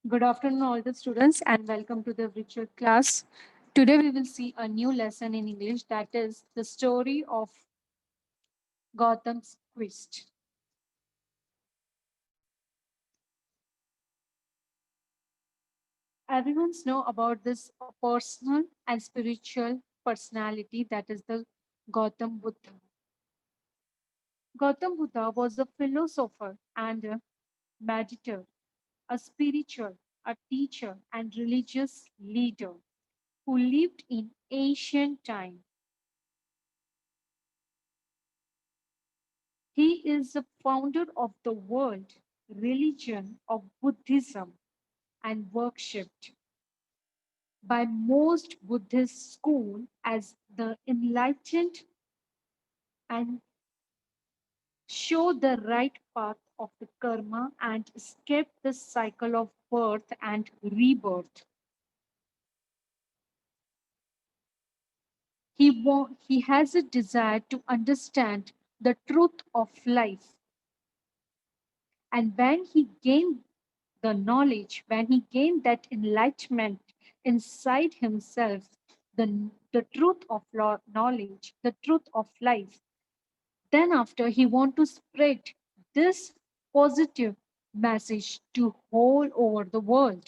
Good afternoon, all the students, and welcome to the virtual class. Today, we will see a new lesson in English that is the story of Gotham's Quest. Everyone's know about this personal and spiritual personality that is the Gautam Buddha. Gautam Buddha was a philosopher and a meditator, a spiritual, a teacher, and religious leader who lived in ancient time. He is the founder of the world religion of Buddhism and worshipped by most Buddhist schools as the enlightened and show the right path of the karma and escape the cycle of birth and rebirth. He has a desire to understand the truth of life, and when he gained the knowledge, when he gained that enlightenment inside himself, the truth of knowledge, the truth of life, then after he want to spread this positive message to all over the world.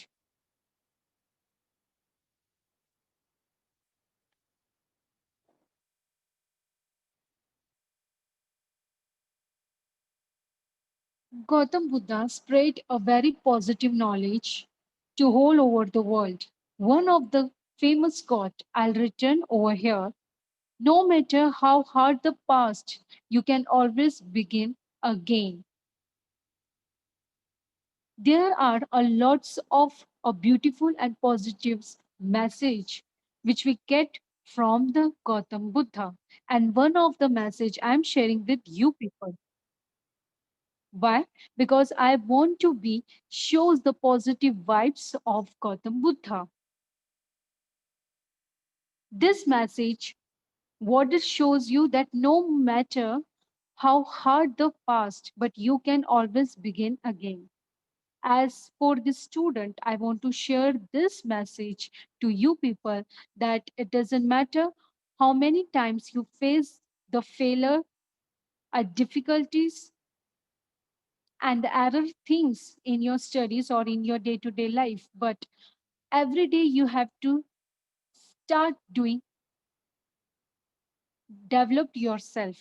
Gautam Buddha spread a very positive knowledge to all over the world. One of the famous quote I'll return over here. No matter how hard the past, you can always begin again. There are a lots of a beautiful and positive message which we get from the Gautam Buddha. And one of the message I'm sharing with you people. Why? Because I want to be shows the positive vibes of Gautam Buddha. This message, what it shows you that no matter how hard the past, but you can always begin again. As for the student, I want to share this message to you people that it doesn't matter how many times you face the failure, difficulties, and the error things in your studies or in your day to day life, but every day you have to start doing, develop yourself,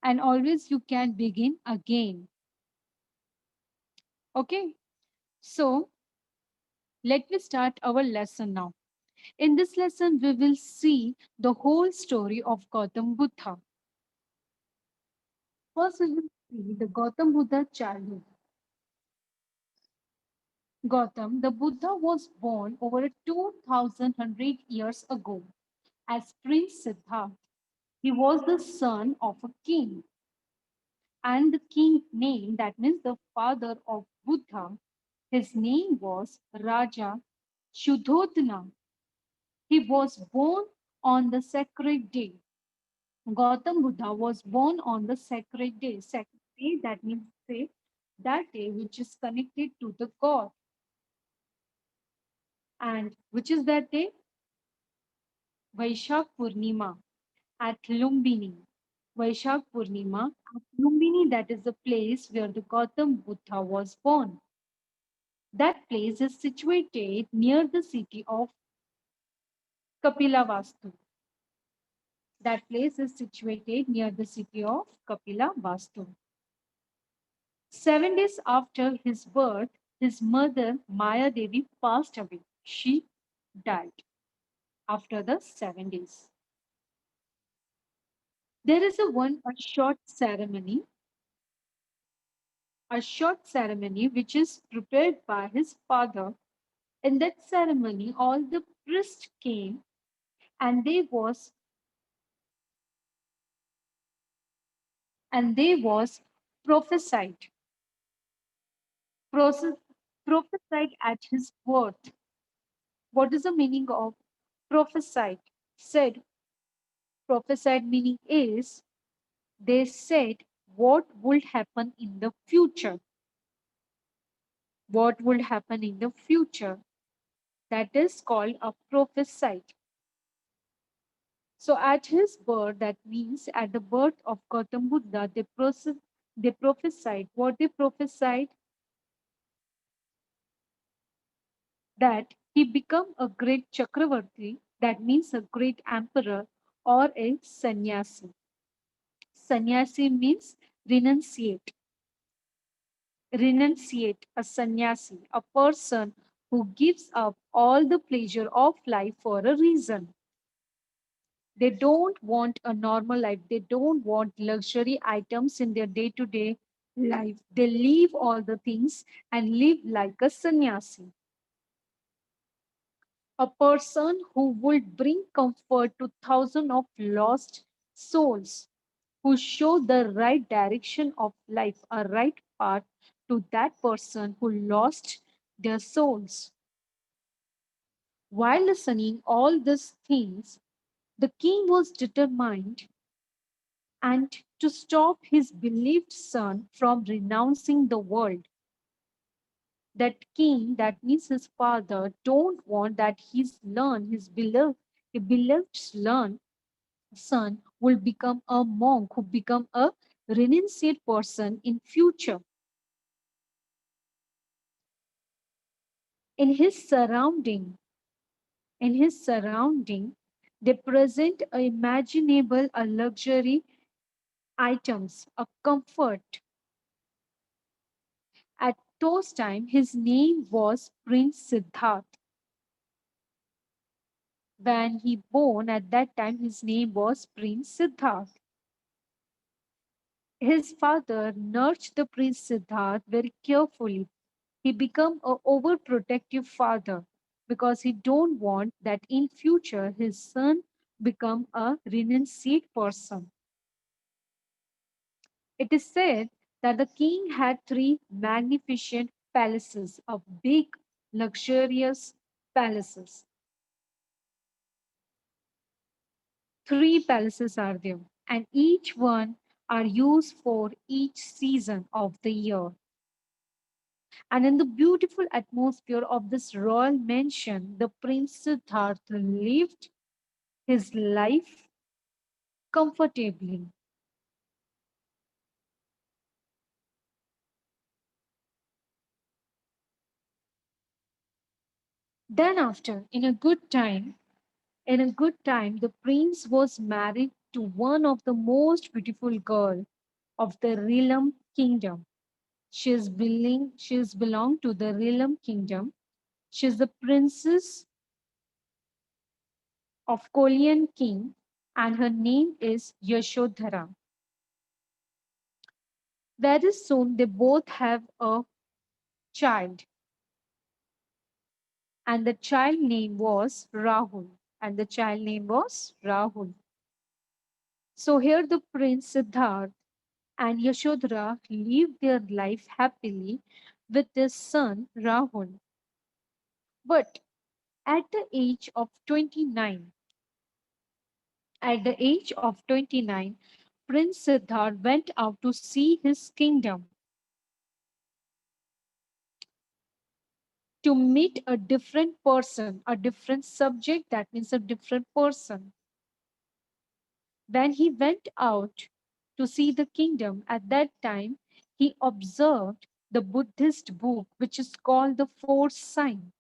and always you can begin again. Okay, so let me start our lesson now. In this lesson, we will see the whole story of Gautam Buddha. First, we will see the Gautam Buddha childhood. Gautam, the Buddha was born over 2100 years ago as Prince Siddhartha. He was the son of a king, and the king name, that means the father of Buddha, his name was Raja Shuddhodana. He was born on the sacred day. Gautam Buddha was born on the sacred day. Sacred day, that means say that day which is connected to the God. And which is that day? Vaishak Purnima at Lumbini. Vaishak Purnima at Lumbini, that is the place where the Gautam Buddha was born. That place is situated near the city of Kapilavastu. That place is situated near the city of Kapilavastu. 7 days after his birth, his mother Maya Devi passed away. She died after the 7 days. There is a short ceremony which is prepared by his father. In that ceremony, all the priests came and they was prophesied, process, prophesied at his birth. What is the meaning of prophesied? Said prophesied meaning is they said what would happen in the future. what would happen in the future. That is called a prophesied. So at his birth, that means at the birth of Gautam Buddha, they prophesied. What they prophesied? That he become a great Chakravarti, that means a great emperor or a sannyasi. Sannyasi means renunciate. Renunciate, a sannyasi, a person who gives up all the pleasure of life for a reason. They don't want a normal life. They don't want luxury items in their day to day life. They leave all the things and live like a sannyasi. A person who would bring comfort to thousands of lost souls, who show the right direction of life, a right path to that person who lost their souls. While listening all these things, the king was determined and to stop his beloved son from renouncing the world. That king, that means his father, don't want that his beloved son will become a monk who become a renunciate person in future. In his surrounding, in his surrounding, they present a imaginable a luxury items, a comfort. At those time, his name was Prince Siddharth. When he born at that time, his name was Prince Siddharth. His father nurtured the Prince Siddharth very carefully. He became a overprotective father because he don't want that in future his son become a renunciate person. It is said that the king had three magnificent palaces, of big, luxurious palaces. Three palaces are there, and each one are used for each season of the year. And in the beautiful atmosphere of this royal mansion, the Prince Siddhartha lived his life comfortably. Then after, in a good time, the prince was married to one of the most beautiful girl of the Realm kingdom. She is belong to the Realm kingdom. She is the princess of Kolian king, and her name is Yashodhara. Very soon they both have a child, and the child name was Rahul. And the child name was Rahul. So here the prince Siddharth and Yashodhara lived their life happily with their son Rahul. But at the age of 29, at the age of 29, Prince Siddharth went out to see his kingdom to meet a different person, a different subject, that means a different person. When he went out to see the kingdom, at that time, he observed the Buddhist book, which is called the Four Sign.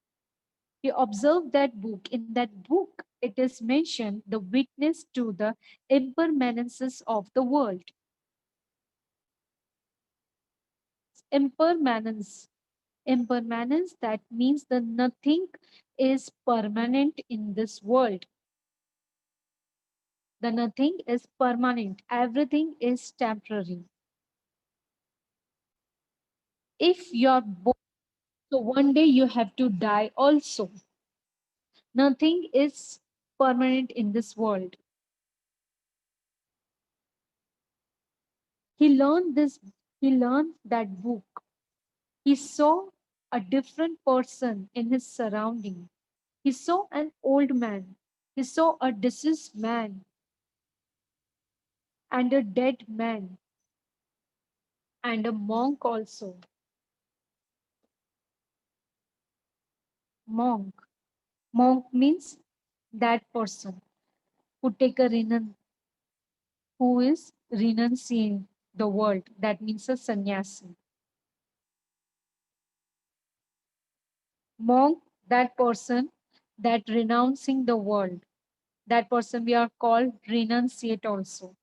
He observed that book. In that book, it is mentioned the witness to the impermanences of the world. Impermanence. Impermanence, that means the nothing is permanent in this world. The nothing is permanent. Everything is temporary. If you're born, so one day you have to die also. Nothing is permanent in this world. He learned this, he learned that book. He saw a different person in his surrounding. He saw an old man. He saw a deceased man and a dead man and a monk also. Monk. Monk means that person who take a who is renunciating the world. That means a sannyasi. Monk, that person that renouncing the world. That person we are called renunciate also.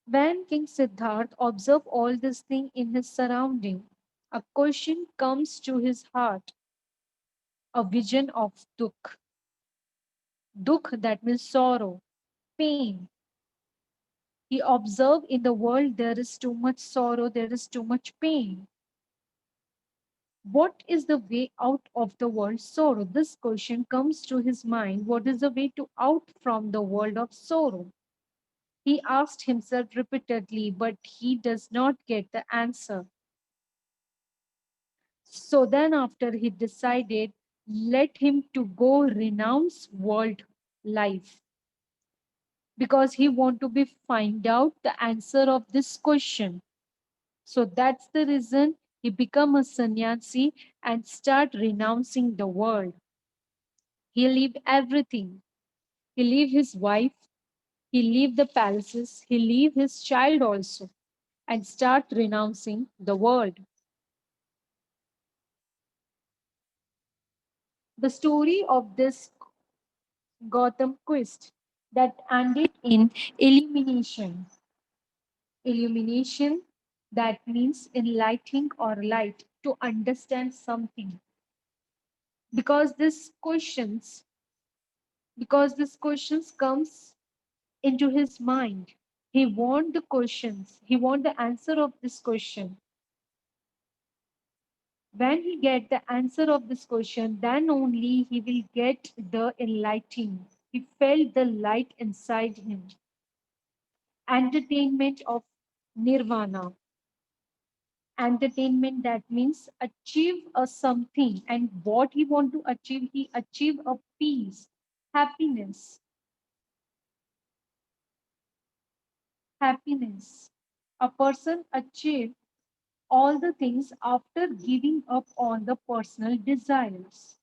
When King Siddharth observed all this thing in his surrounding, a question comes to his heart, a vision of dukh. Dukh, that means sorrow, pain. He observed in the world there is too much sorrow, there is too much pain. What is the way out of the world sorrow? This question comes to his mind. What is the way to out from the world of sorrow? He asked himself repeatedly, but he does not get the answer. So then after he decided, let him to go renounce world life because he want to be find out the answer of this question. So that's the reason he become a sannyasi and start renouncing the world. He leave everything. He leave his wife, he leave the palaces, he leave his child also and start renouncing the world. The story of this Gotham quest that ended in illumination. Illumination, that means enlightening or light to understand something. Because this questions, because this questions comes into his mind. He want the questions. He want the answer of this question. When he get the answer of this question, then only he will get the enlightening. He felt the light inside him. Entertainment of nirvana. Entertainment, that means achieve a something, and what he want to achieve, he achieve a peace, happiness. Happiness, a person achieve all the things after giving up on the personal desires.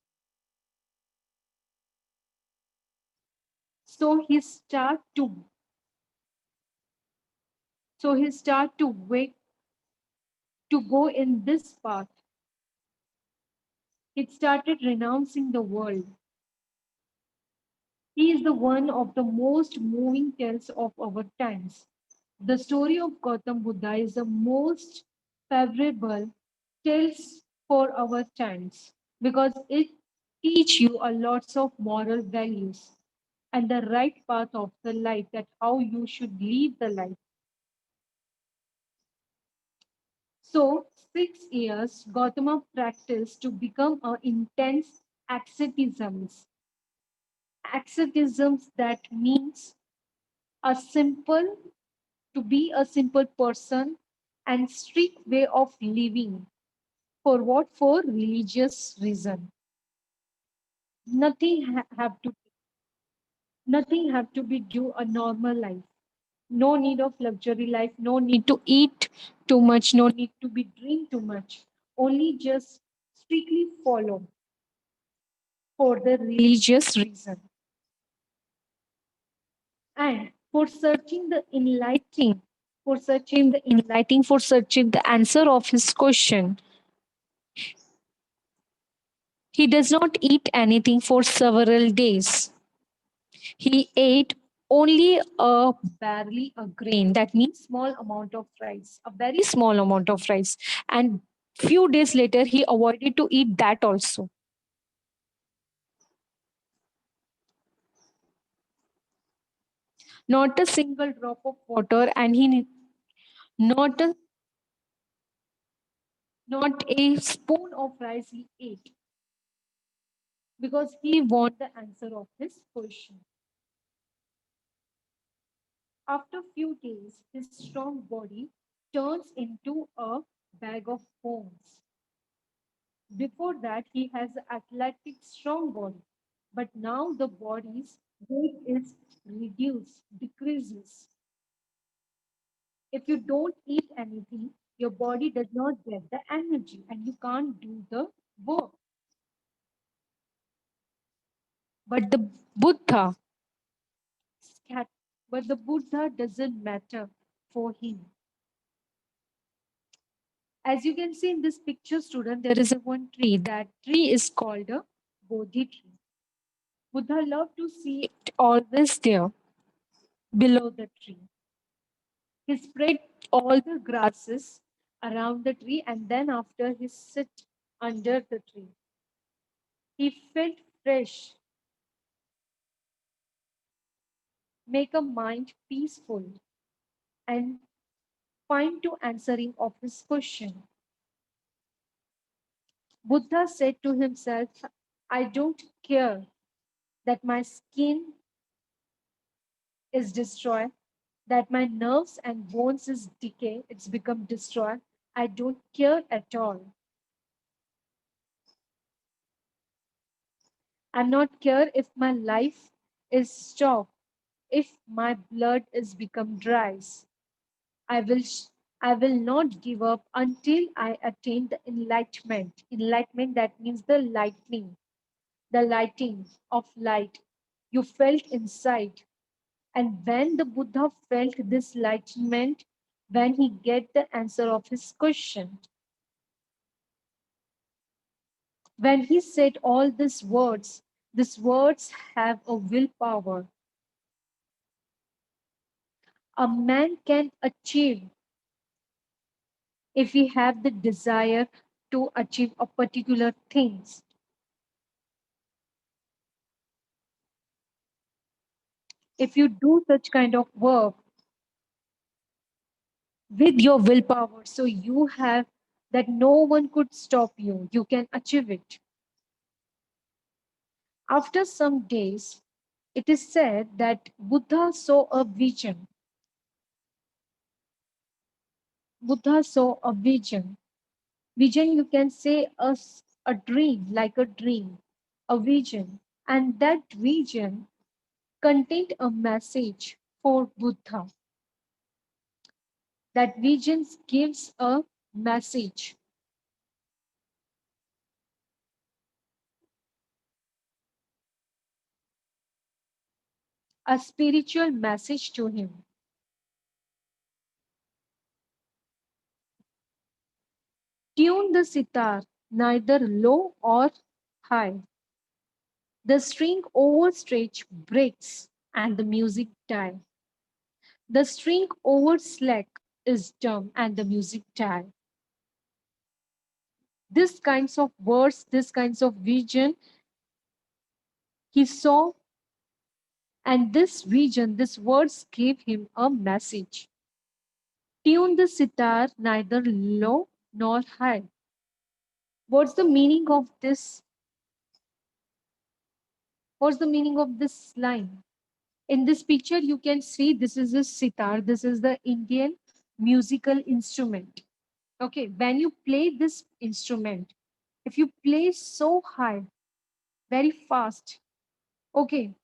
So he start to wake to go in this path. He started renouncing the world. He is the one of the most moving tales of our times. The story of Gautam Buddha is the most favorable tales for our times because it teach you a lots of moral values and the right path of the life, that how you should live the life. So 6 years Gautama practiced to become an intense asceticism. Asceticism, that means a simple to be a simple person and strict way of living. For what? For religious reason. Nothing have to be due a normal life. No need of luxury life. No need to eat too much. No need to be drink too much. Only just strictly follow for the religious reason. And for searching the enlightening, for searching the answer of his question, he does not eat anything for several days. He ate only a barely a grain, that means small amount of rice, a very small amount of rice. And few days later, he avoided to eat that also. Not a single drop of water, and not a not a spoon of rice he ate because he want the answer of his question. After few days, his strong body turns into a bag of bones. Before that, he has an athletic, strong body. But now the body's weight is reduced, decreases. If you don't eat anything, Your body does not get the energy and you can't do the work. But the Buddha, scat- but the Buddha doesn't matter for him. As you can see in this picture, student, there is a one tree. That tree is called a Bodhi tree. Buddha loved to see it always there below the tree. He spread all the grasses around the tree and then after he sit under the tree. He felt fresh, make a mind peaceful and find to answering of his question. Buddha said to himself, I don't care that my skin is destroyed, that my nerves and bones is decay, it's become destroyed. I don't care at all. I'm not care if my life is stopped, if my blood is become dry. I will I will not give up until I attain the enlightenment. Enlightenment that means the lighting of light you felt inside. And when the Buddha felt this enlightenment, when he get the answer of his question, when he said all these words have a willpower. A man can achieve if he have the desire to achieve a particular things. If you do such kind of work with your willpower, so you have that no one could stop you, you can achieve it. After some days, it is said that Buddha saw a vision. Buddha saw a vision. Vision, you can say a dream, like a dream, a vision. And that vision contained a message for Buddha. That vision gives a message, a spiritual message to him. Tune the sitar, neither low or high. The string overstretch breaks and the music die. The string over slack is dumb and the music die. This kinds of words, this kinds of vision he saw, and this vision, these words gave him a message. Tune the sitar neither low nor high. What's the meaning of this? What's the meaning of this line? In this picture, you can see this is a sitar. This is the Indian musical instrument. Okay, when you play this instrument, if you play so high, very fast, okay,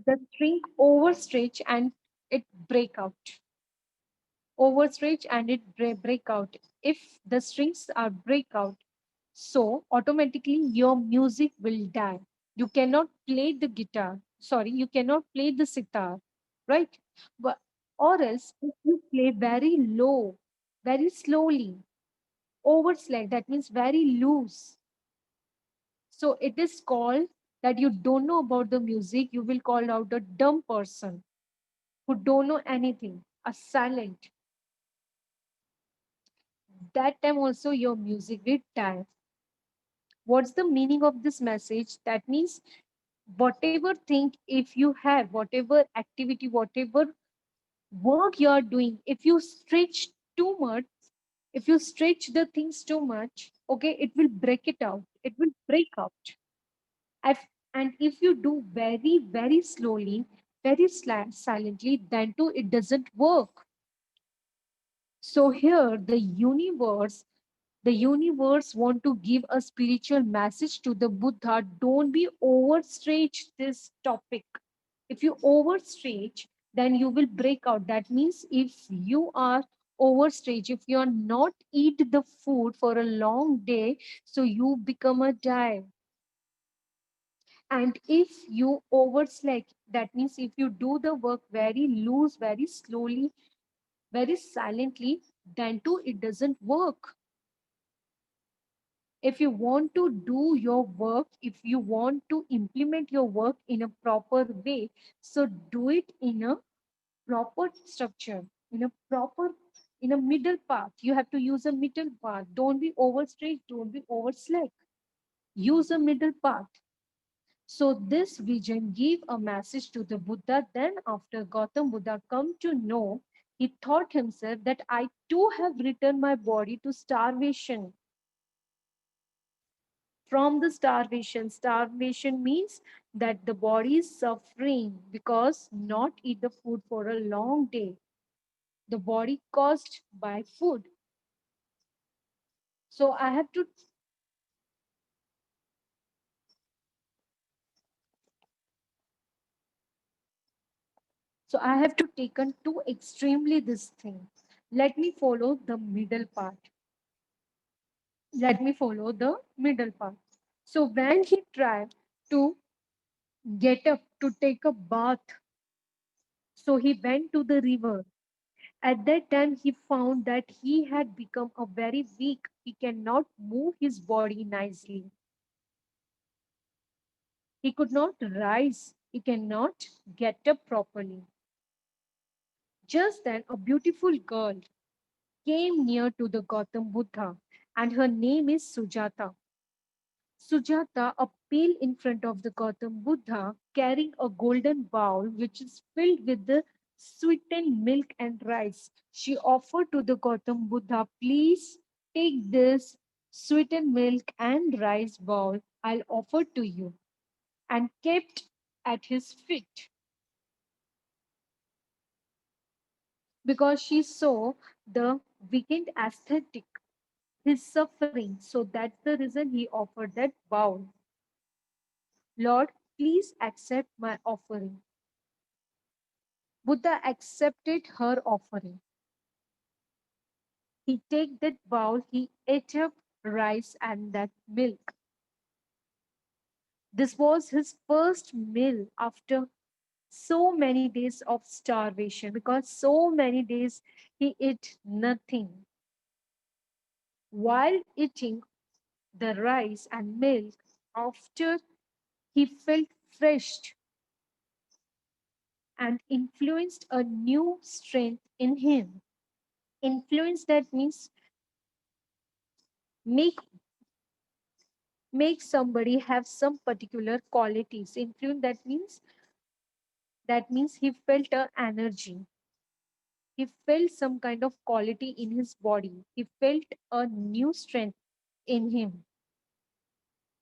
the string overstretch and it break out. Overstretch and it break out. If the strings are break out, so automatically your music will die. You cannot play the guitar. Sorry, you cannot play the sitar, right? But or else if you play very low, very slowly, overslack, that means very loose. So it is called that you don't know about the music, you will call out a dumb person who don't know anything, a silent. That time also your music will die. What's the meaning of this message? That means whatever thing, if you have whatever activity, whatever work you are doing, if you stretch too much, if you stretch the things too much, okay, it will break it out. It will break out. And if you do very, very slowly, very silently, then too it doesn't work. So here the universe want to give a spiritual message to the Buddha. Don't be overstretch this topic. If you overstretch, then you will break out. That means if you are overstretch, if you're not eat the food for a long day, so you become a die. And if you overslack, that means if you do the work very loose, very slowly, very silently, then too it doesn't work. If you want to do your work, if you want to implement your work in a proper way, so do it in a proper structure, in a proper, in a middle path. You have to use a middle path. Don't be overstretched, don't be overslack. Use a middle path. So this vision gave a message to the Buddha. Then after Gautam Buddha come to know, he thought himself that I too have returned my body to starvation. From the starvation, starvation means that the body is suffering because not eat the food for a long day. The body caused by food. So I have to so I have to taken too extremely this thing. Let me follow the middle part. Let me follow the middle part. So when he tried to get up to take a bath, so he went to the river. At that time, he found that he had become a very weak. He cannot move his body nicely. He could not rise. He cannot get up properly. Just then, a beautiful girl came near to the Gautam Buddha, and her name is Sujata. Sujata appealed in front of the Gautam Buddha, carrying a golden bowl which is filled with the sweetened milk and rice. She offered to the Gautam Buddha, please take this sweetened milk and rice bowl I'll offer to you, and kept at his feet because she saw the weakened aesthetic, his suffering. So that's the reason he offered that bowl. Lord, please accept my offering. Buddha accepted her offering. He take that bowl, he ate up rice and that milk. This was his first meal after so many days of starvation because so many days he ate nothing. While eating the rice and milk, after he felt fresh and influenced a new strength in him. Influence that means make make somebody have some particular qualities. Influence that means he felt a energy. He felt some kind of quality in his body. He felt a new strength in him.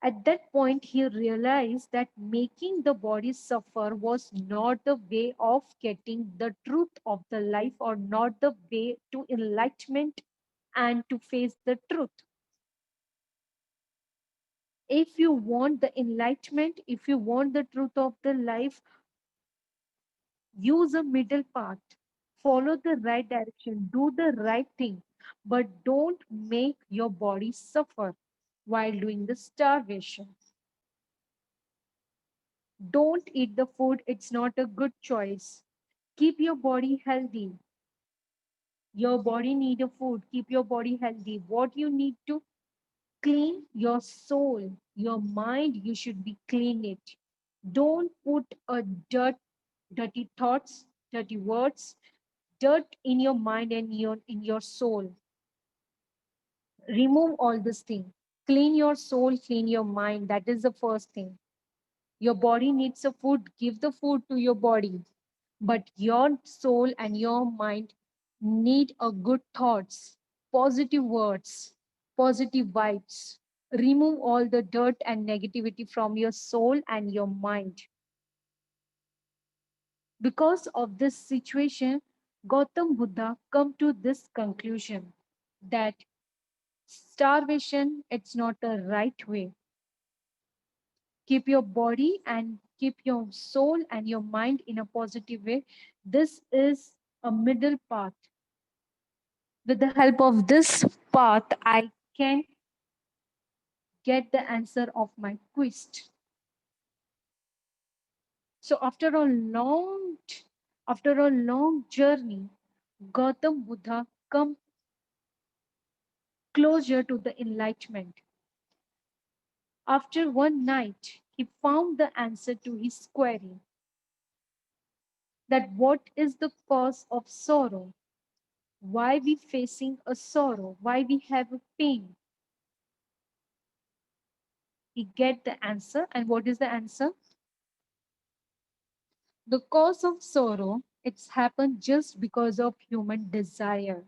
At that point, he realized that making the body suffer was not the way of getting the truth of the life or not the way to enlightenment and to face the truth. If you want the enlightenment, if you want the truth of the life, use a middle path, follow the right direction, do the right thing, but don't make your body suffer while doing the starvation. Don't eat the food, it's not a good choice. Keep your body healthy. Your body need a food, keep your body healthy. What you need to clean your soul, your mind, you should be clean it. Don't put a dirty thoughts, dirty words, dirt in your mind and in your soul. Remove all this thing. Clean your soul, clean your mind. That is the first thing. Your body needs a food, give the food to your body. But your soul and your mind need a good thoughts, positive words, positive vibes. Remove all the dirt and negativity from your soul and your mind. Because of this situation, Gautam Buddha come to this conclusion that starvation, it's not a right way. Keep your body and keep your soul and your mind in a positive way. This is a middle path. With the help of this path, I can get the answer of my quest. So after a long journey, Gautam Buddha come closer to the enlightenment. After one night, he found the answer to his query, that what is the cause of sorrow? Why we facing a sorrow? Why we have a pain? He get the answer. And what is the answer? The cause of sorrow, it's happened just because of human desire.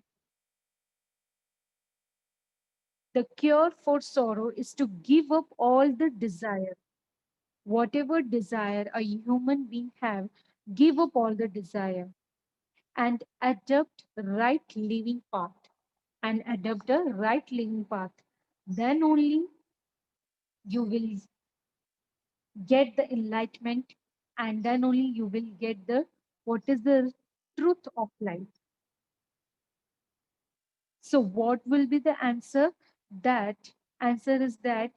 The cure for sorrow is to give up all the desire. Whatever desire a human being have, give up all the desire and adopt right living path. And adopt a right living path. Then only you will get the enlightenment, and then only you will get the what is the truth of life. So what will be the answer? That answer is that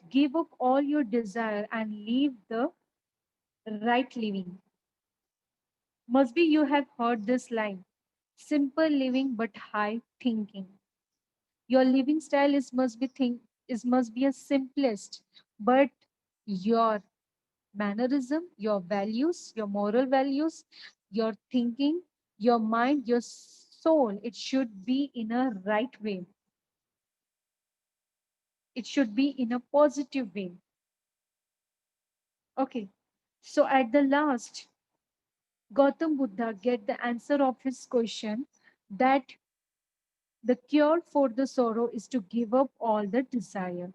give up all your desire and leave the right living. Must be you have heard this line. Simple living but high thinking. Your living style must be a simplest, but your mannerism, your values, your moral values, your thinking, your mind, your soul, it should be in a right way. It should be in a positive way. Okay. So at the last, Gautam Buddha get the answer of his question that the cure for the sorrow is to give up all the desire.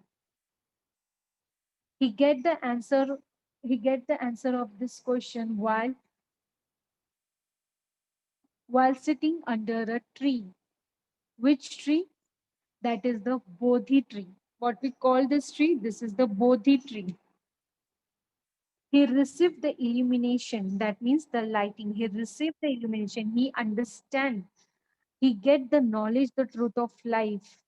He get the answer. He get the answer of this question while sitting under a tree. Which tree? That is the Bodhi tree. What we call this tree? This is the Bodhi tree. He received the illumination. That means the lighting. He received the illumination. He understand. He get the knowledge, the truth of life.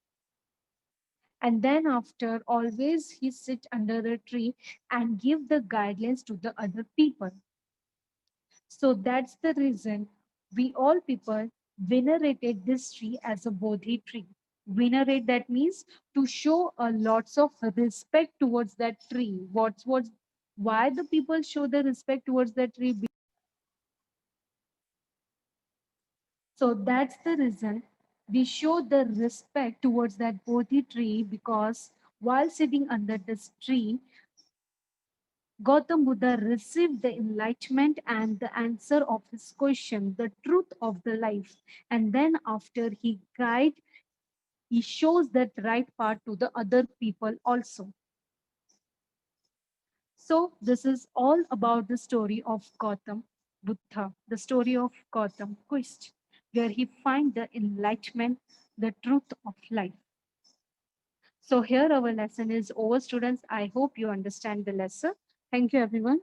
And then after, always he sit under a tree and give the guidelines to the other people. So that's the reason we all people venerated this tree as a Bodhi tree. Venerate, that means to show a lots of respect towards that tree. What's why the people show the respect towards that tree? So that's the reason we show the respect towards that Bodhi tree, because while sitting under this tree, Gautam Buddha received the enlightenment and the answer of his question, the truth of the life. And then after he shows that right path to the other people also. So this is all about the story of Gautam Buddha, the story of Gautam quest, where he find the enlightenment, the truth of life. So here our lesson is over, students. I hope you understand the lesson. Thank you, everyone.